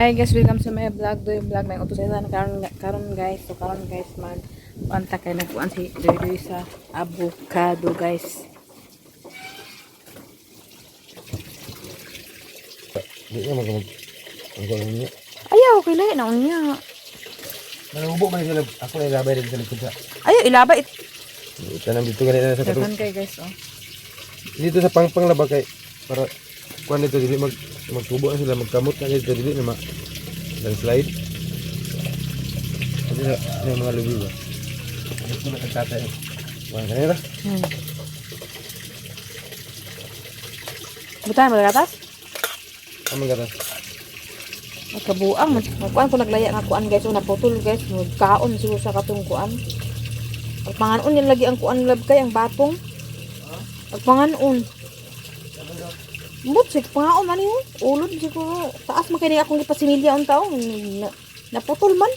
Hi guys, welcome sa my vlog. Do yung vlog may utos sa karon guys. So karon guys mag panta kay nagkuan si Doy sa avocado guys. Di niya mag niya. Ayaw okay lahi na unya. Manubo man sila. Ako na ilabay rin sa likod sa. Ayaw ilaba it. Tanang dito ganito sa Dagan kato. kay guys oh. Dito sa pangpang laba kay para kuan dito dili magtubo na sila magkamot na dito dili na landslide. Kasi na mga lubi ba. Ito na nagtatay. Wala kanira. Butay mo gatas? Amang gata. Magkabuang magkuan ko naglaya nga kuan guys, una putol guys, magkaon siguro sa katong kuan. Pag panganon yan lagi ang kuan lab kay ang batong. Pag panganon. Mut sig pangaon man yun. Ulod siguro. Taas man kay akong gipasimilya on taon. Naputol man.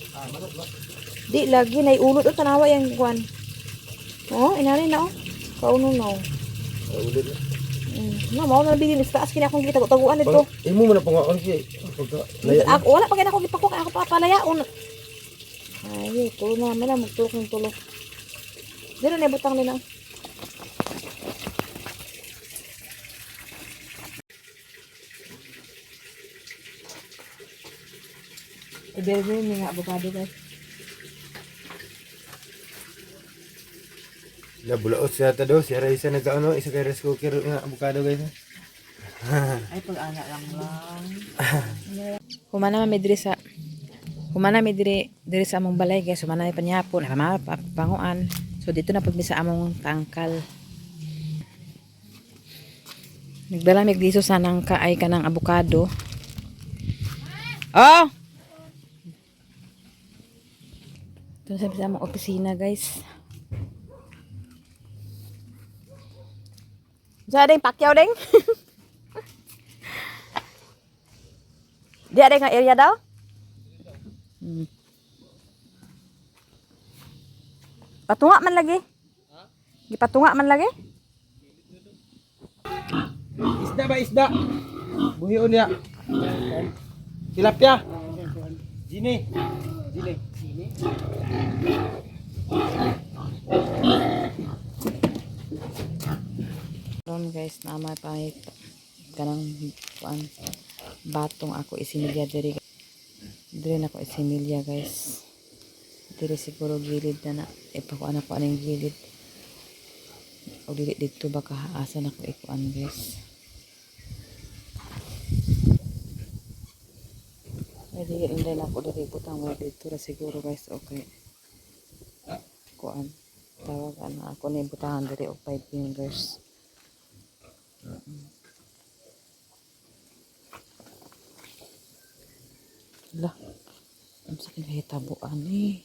Di lagi nay ulod o tanawa yang kuan. Oh, inani na oh. Kauno na oh. Ulit. Na mao na bigin sa taas kini akong gitago-taguan dito. Imo man pangaon siya. Pagka laya. Ako wala pa kay ako gipako kay ako pa palayaon. Ay, tulo na man magtulok ng tulo. Dili na butang nila. Ibebe mi nga avocado guys. La bulaot siya ta do, siya ra isa nagkaano, isa kay rice cooker nga avocado guys. Ay pag-ana lang. Humana mi diri sa diri sa among balay guys. Humana mi panyapon, panguan. So dito na pud mi sa among tangkal. Nagdala mi dito sa nangka ay kanang avocado. Oh. Ito sa among opisina guys. Sa ding pakyaw ding. Dia ada nga area daw? Patunga man lagi. Gipatunga man lagi. Isda ba isda? Buhion niya. Tilapia. Jini. Jini. Ron guys, namay pangit kanang kuan batong ako isimilya diri. Diri na ko isimilya guys. Diri siguro gilid na ipakuan ako aning gilid. O dili dito baka asa na ko ikuan guys. Ay dili inday na ko diri butang wala dito ra siguro guys. Okay. Kuan tawagan na ako ni butangan diri og 5 fingers. Lah, ang sakit na hitabuan eh.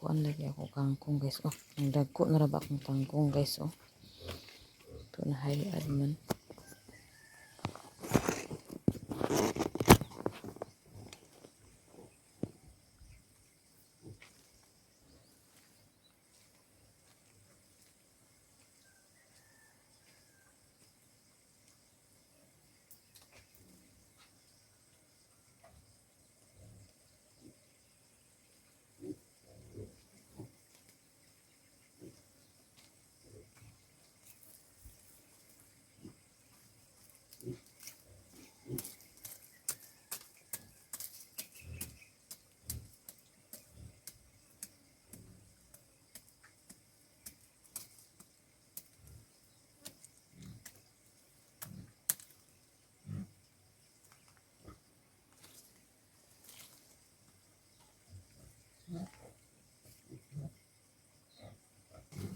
Kuan lagi ako kangkong guys. Oh, ang dagko na ra ba akong kangkong guys. Oh, ito na hayad man.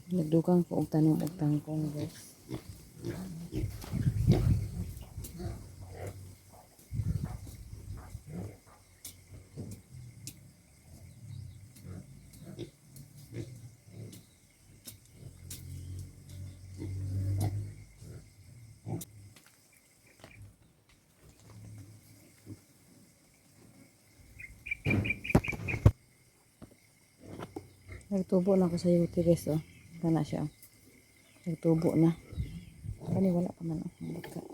Nagdugang ko og tanom og tangkong guys. Nagtubo na ako sa yuti guys, oh. Kana siya, oh. Nagtubo na. Kani wala pa man, oh.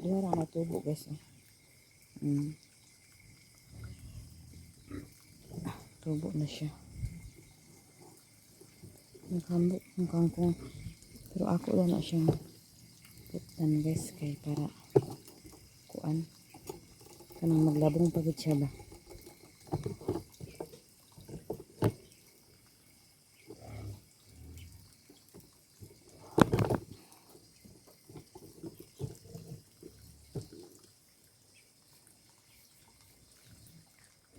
Wala na tubo guys, oh. Tubo na siya. Nakambok ng kangkong. Pero ako lang na siyang putan guys, kay para kuan. Kanang maglabong pagod siya ba.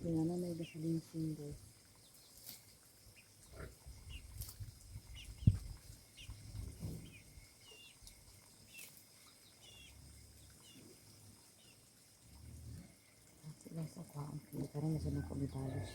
Kaya na may basalinsing guys. Sila sa kuhaan. Karang nasa na ko bibalos.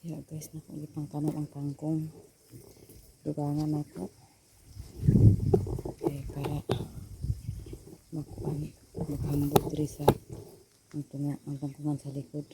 Kaya guys, nakagipang kanon ang kangkong. Dugangan ako. Okay, para maghambog diri sa ang kangkungan sa likod.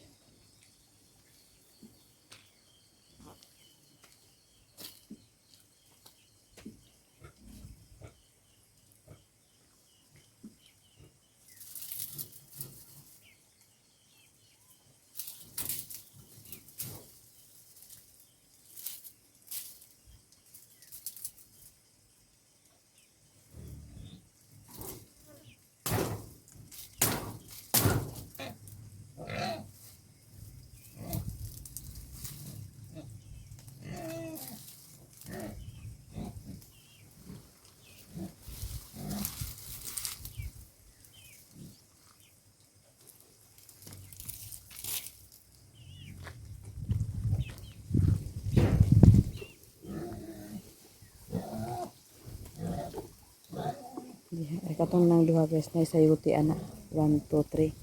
Ay katong nang duha guys na isayuti ana 1 2 3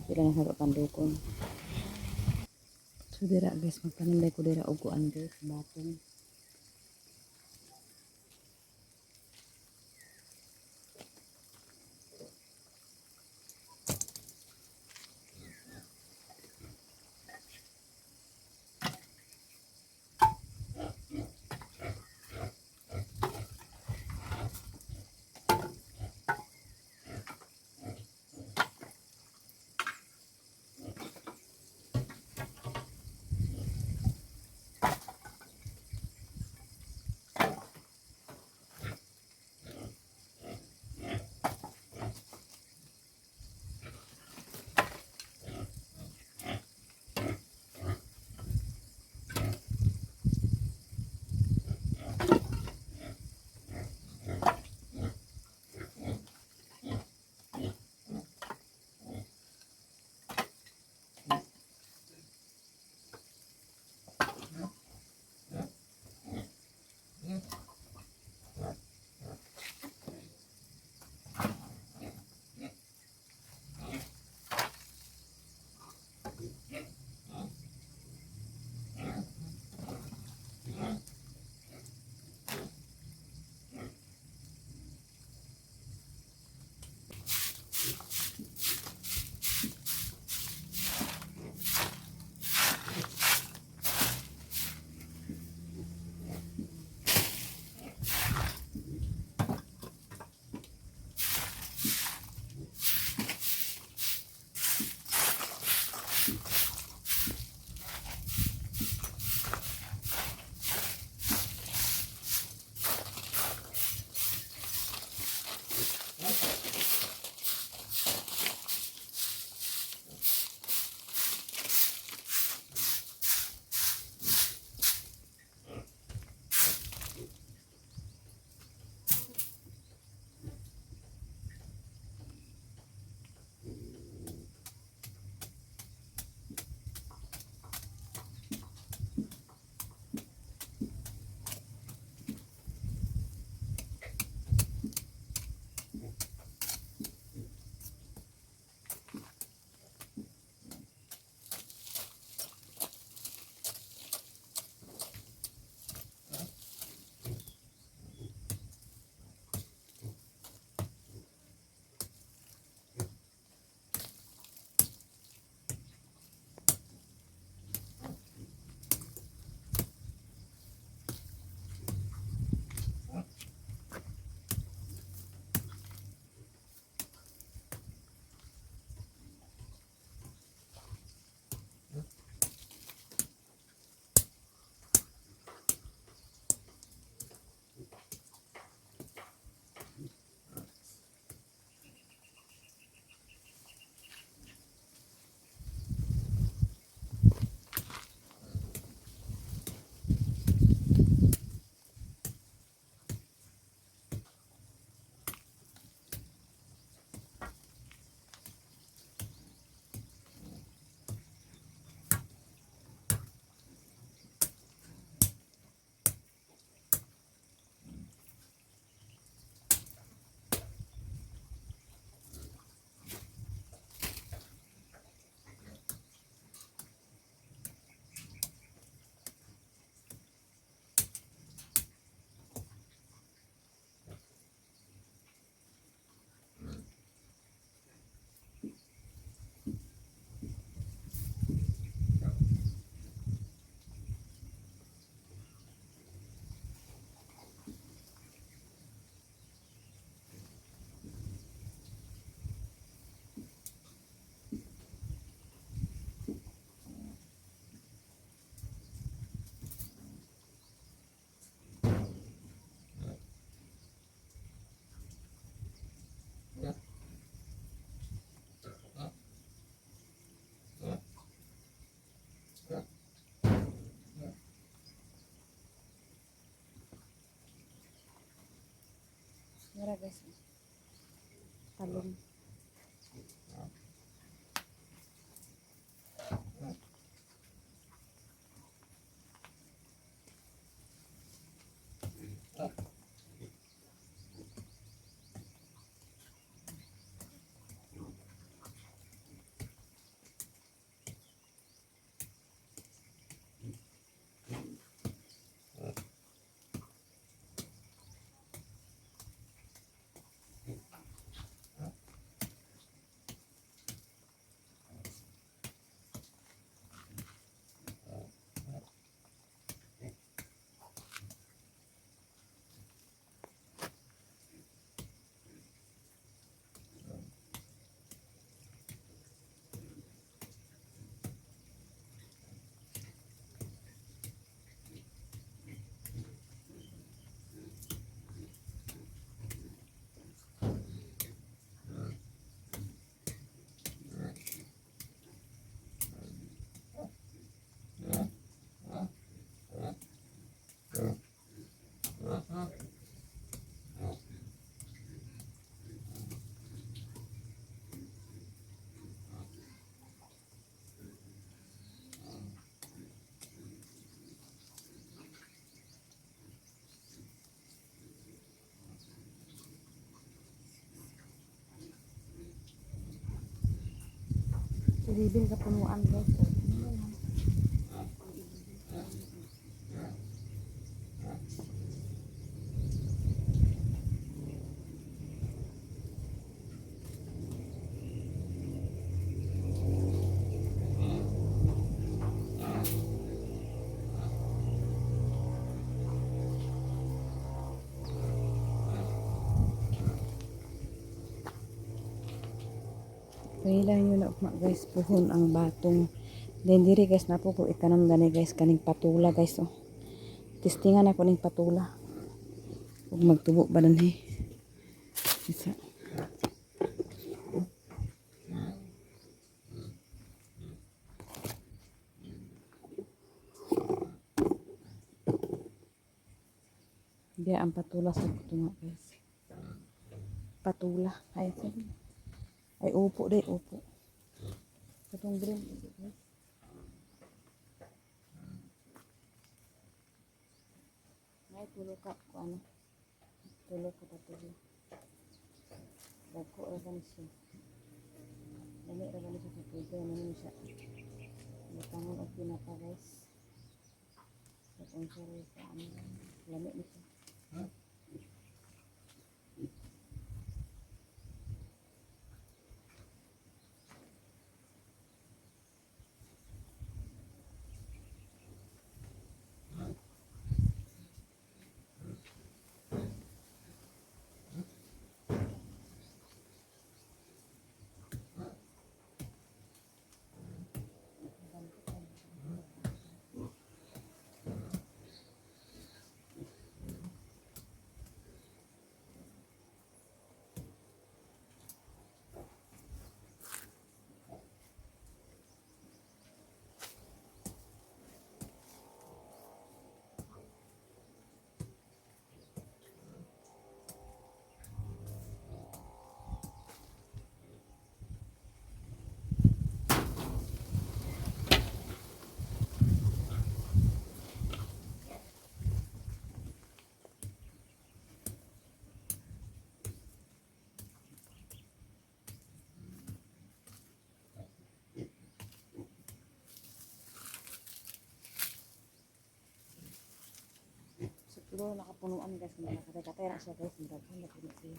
sila na sa pandukon. So dira guys magpaninday ko dira uguan guys batong. Mira guys. Talong. Silibin sa punuan guys. Kailan yun na guys, puhon ang batong. Then diri guys, napo ko itanam gani guys, kaning patula guys. Oh. Testingan ako ning patula. Huwag magtubo ba danhi. Isa. Dia ang patula sa kutunga guys. Patula. Ay, sabi. Ay, upo deh, upo. Katong green. Ngay, tulog ka ko ano. Tulog ka patula. Dagko ra gani siya. Dali ra gani siya sa pudo. Ano siya. Butangon og pinapa guys. Katong sorry sa ano. Lamig ni siya. Siguro nakapunuan guys, nakakatay-katay na siya guys, magaghan na puno siya.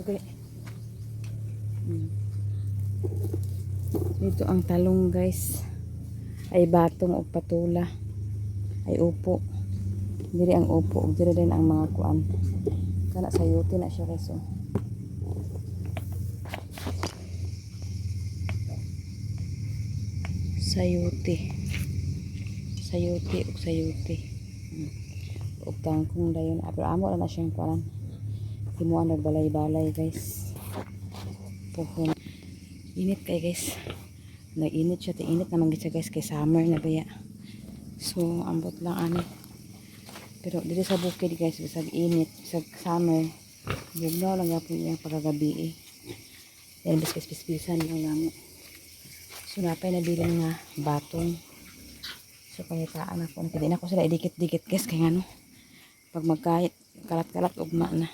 Okay. Dito ang talong guys. Ay batong o patula. Ay upo. Diri ang upo, ug diri din ang mga kuan. Kana sayote na siya guys. Oh. Sayote. Sayote ug sayote. Ug tangkong dayon. Pero amo na siyang kuan. Timuan nagbalay-balay guys. Puhon. Init kay guys. Nag-init siya. Init naman siya guys kay summer na baya. So, ambot lang ani. Pero dito sa bukid guys, bisag init, bisag summer, bugnaw lang yapon yung pagkagabi eh. Yan, bispis-pispisan yung namo. So, napay nabiling nga batong. So, pahitaan ako. Hindi na ako sila idikit-dikit guys, kaya ano, pag magkahit, kalat-kalat, ugma na.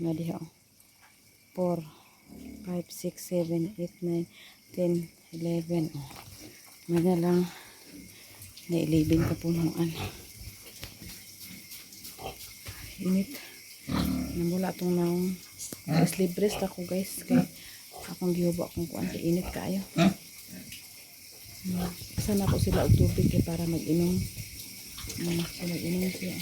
Nadiha oh. 4, 5, 6, 7, 8, 9, 10, 11. Oh. Mada lang na 11 ka punuan. Init. Namula itong naong sleep rest ako guys. Kaya akong gihubo akong kuan kay init kaayo. Sana ako sila og tubig kay para mag-inom. So mag-inom siya.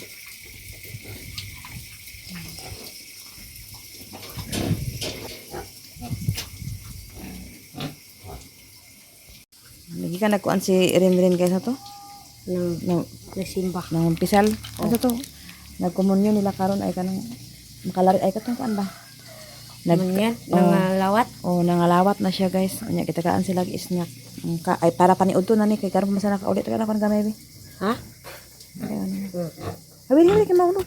Lagi ka nagkuan si Rin guys na to? Nagsimba. Nang pisal. Ano to? Nagkomunyon nila karon ay kanang makalari ay katong kuan ba? Manyan, nangalawat. Nangalawat na siya guys. Unya kita kaan sila isnak. Ay para paniud to na ni kay karon masana ka ulit ka na kon gamay bi. Ha? Ayan. Hawili kay maulo.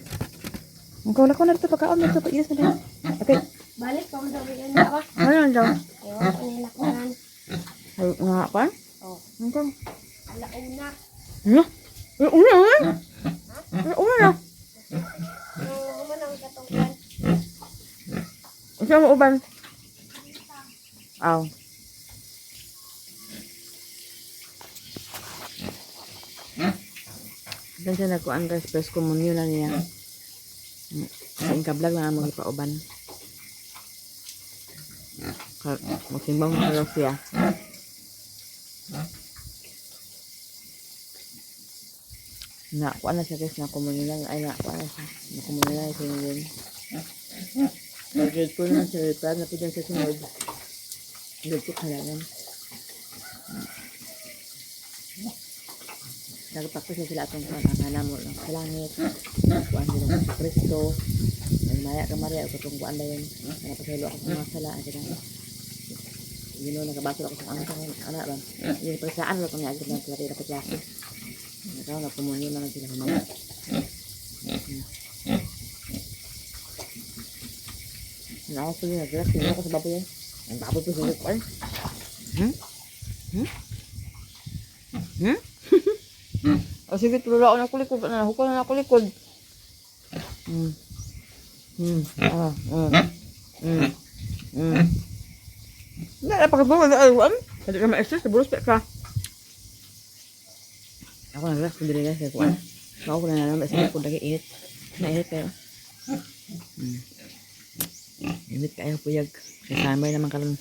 Ang kaula ko na dito pagkaon dito pa ilas na. Okay. Balik pa mo daw yan ba? Ano daw? Ewan ko nila kanan. Ay nga pa? Oh, Ano? alauna. Ano? Una. Nung humanang katungkan. Isa mo uban. Aw. Dan siya nagkuan guys, first communion na niya. Sa inkablag na mga pauban. Magsimbang na lang siya. Kuan na siya guys, na communion lang. Ay, kuan na siya. Na communion lang siya yun. Pag-grade po naman siya, parang napidan sa sunod. Grade po kailangan. Nagpakto siya sila itong pangangana mo lang sa langit. Kuan nila sa Kristo. Maya ka Maria, o katong kuan na yun. Napasalo ako sa mga sala. Yun o, nagabasol ako sa anak ba. Yun, pagsaan lang kung niagad ng klari na paglaki. Nakaw, nagpumunyo naman sila kumaya. Nakaw ko yun, nagras. Sino ako sa baboy yan? Ang baboy po sila kuan. O sige, tulala ako na kulikod. Hukol na kulikod. Hindi na pagkabulo na aluan. Hindi ka ma-exercise, nabulos pa ka. Ako nagras ko dili guys, kaya kuan. Ako na naman, sige ko lagi init. Nainit kayo. Init kayo puyag. Kaya summer naman karon.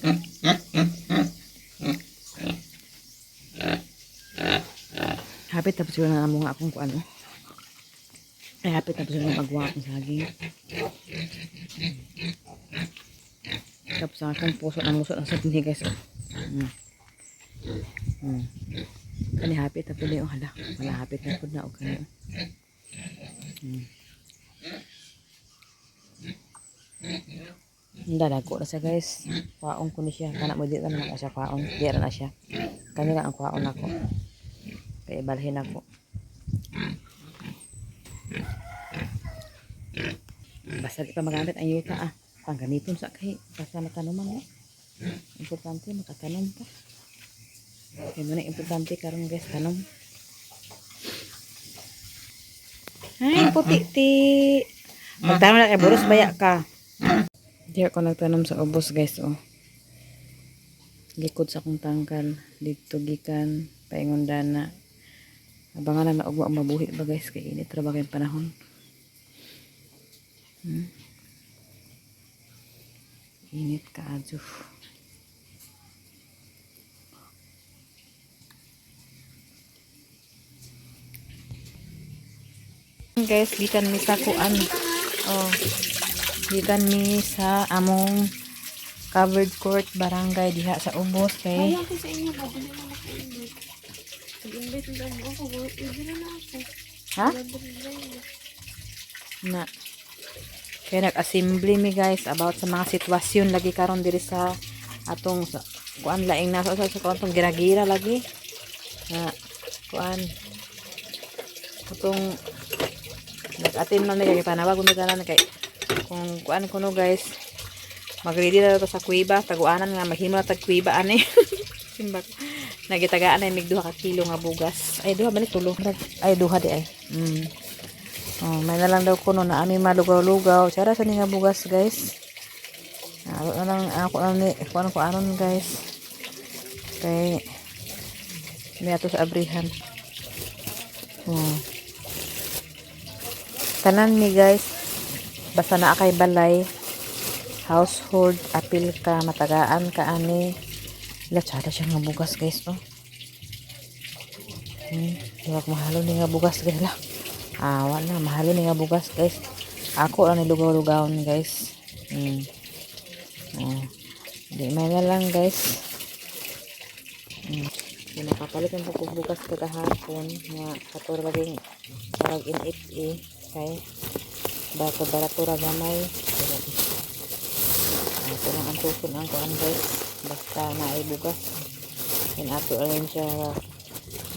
Hapit tapos yun na mo nga akong kuan. Ay hapit tapos yun na magawa akong saging. Tapos ang akong puso na muso ang saging guys. Kani hapit tapos yun hala. Wala hapit na po na okay. Dadago na siya guys. Kwaon ko ni siya. Kana mo di na naman siya kwaon. Di na siya. Kani lang ang kwaon ako. Kaya balhin ako. Basta di pa magamit ang yuta Pangganiton sa kay. Basta matanoman Importante makatanom pa. Kaya muna importante karon guys tanom. Ay puti-ti. Magtanom na kay buros baya ka. Di ako nagtanom sa ubos guys Likod sa akong tangkal. Dito gikan. Paingon dana. Abangan na ugma mabuhi ba guys kay init ra ba kay panahon. Init ka adyo. Guys, gikan mi sa kuan. Oh, gikan mi sa among covered court barangay diha sa Ubos kay Ayaw ko sa inyo ba? Dili na maka-invite. Pag-invite na ako, hindi na ako. ha? Na kaya nag-assembly mi guys about sa mga sitwasyon lagi karon diri sa atong sa, kuan laing nasa sa kuan gira-gira lagi na kuan atong nag-attend man kay panawag mo tanan kay kung kuan kuno guys mag-ready na to sa kuiba taguanan nga maghimo na tag kuiba ani simbak nagitagaan ay mig 2 ka kilo nga bugas ay duha balik tulo ay duha di ay oh, may na lang daw kuno na ami malugaw-lugaw. Tsara sa nga bugas, guys. Ako na lang, ako na ni, kuan ko anon, guys. Kay, may ato sa abrihan. Oh. Tanan ni, guys. Basta na kay balay. Household, apil ka, matagaan ka, ani. Ila, tsara siya nga bugas, guys, oh. Huwag mahalo ni nga bugas, guys, lah. Wala mahalo ni nga bugas guys ako lang nilugaw-lugaw guys di may na lang guys pinakapalit ang bugas kagahapon nga katura laging parang init kay bato baratura gamay ito lang ang tuson ang kuan guys basta na ay bugas ato rin siya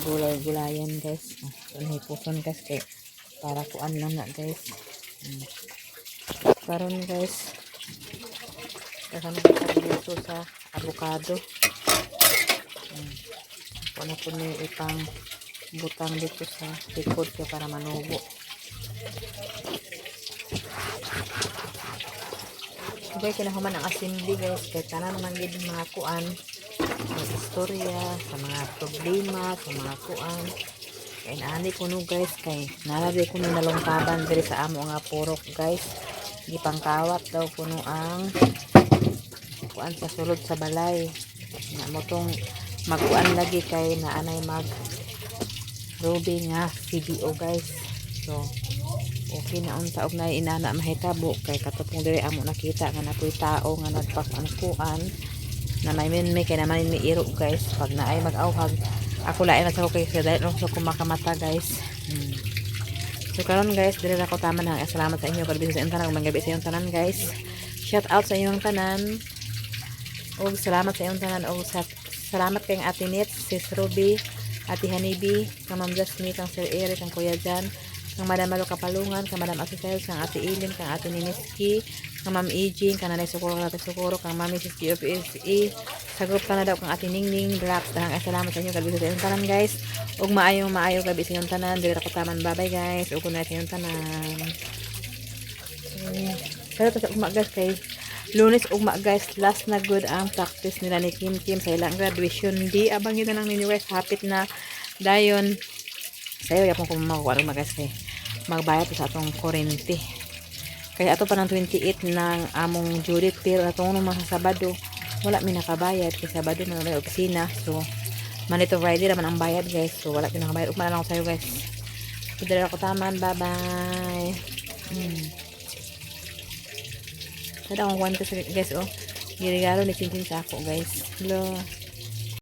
gulay-gulayan guys may puson guys kay para kuan lang na guys karon guys kasama dito sa avocado kuan po ni ipang butang dito sa likod ko para manubo okay kinahuman ang assembly guys kay tanan man gid mga kuan mga istorya sa mga problema sa mga kuan kaya naani ko no guys kay nalagay ko na nalungkaban diri sa amo nga purok guys gipangkawat daw kuno ang kuan sa sulod sa balay na mo tong magkuan lagi kay naanay mag ruby nga CBO guys so okay na unta og na inana mahitabo kay katapong diri amo nakita nga napoy tao nga nagpakuan na may kay naman may iro guys pag naay mag-awhag ako lain na sa ko kay dahil so kumakamata guys so karon guys dire na ko tama na salamat sa inyo kalbis sa inyong tanan magabi sa inyong tanan guys shout out sa inyong tanan og salamat sa inyong tanan og salamat kay Ate Nit Sis Ruby Ate Hanibi kang Ma'am Jasmine kang Sir Eric kang Kuya Jan kang Madam Malo Kapalungan kang Madam Asisel kang Ate Ilin kang Ate Niniski kang Ma'am Ejing kang Nanay Sukuro kang Ate Sukuro kang Mami Sis GFSE sa group ka na daw kang Ate Ningning relax dahang salamat sa inyo kalbis sa inyong tanan guys ug maayo gabi sa inyong tanan dili ako taman bye guys ug kunay sa inyong tanan pero sa ugma guys kay Lunes ugma guys last na good ang practice nila ni Kim sa ilang graduation di abang yun na lang ninyo guys hapit na dayon sayo yapon ko makuha guys kay magbayad sa atong kurente kaya ato pa ng 28 ng among Judith pero atong mga Sabado wala mi nakabayad kay Sabado na may opisina so Monday to Friday naman ang bayad guys so wala mi nakabayad ugma na lang ako sayo guys so dala ko taman bye bye kada akong kwento guys oh giregalo ni Cincin sa ako guys hello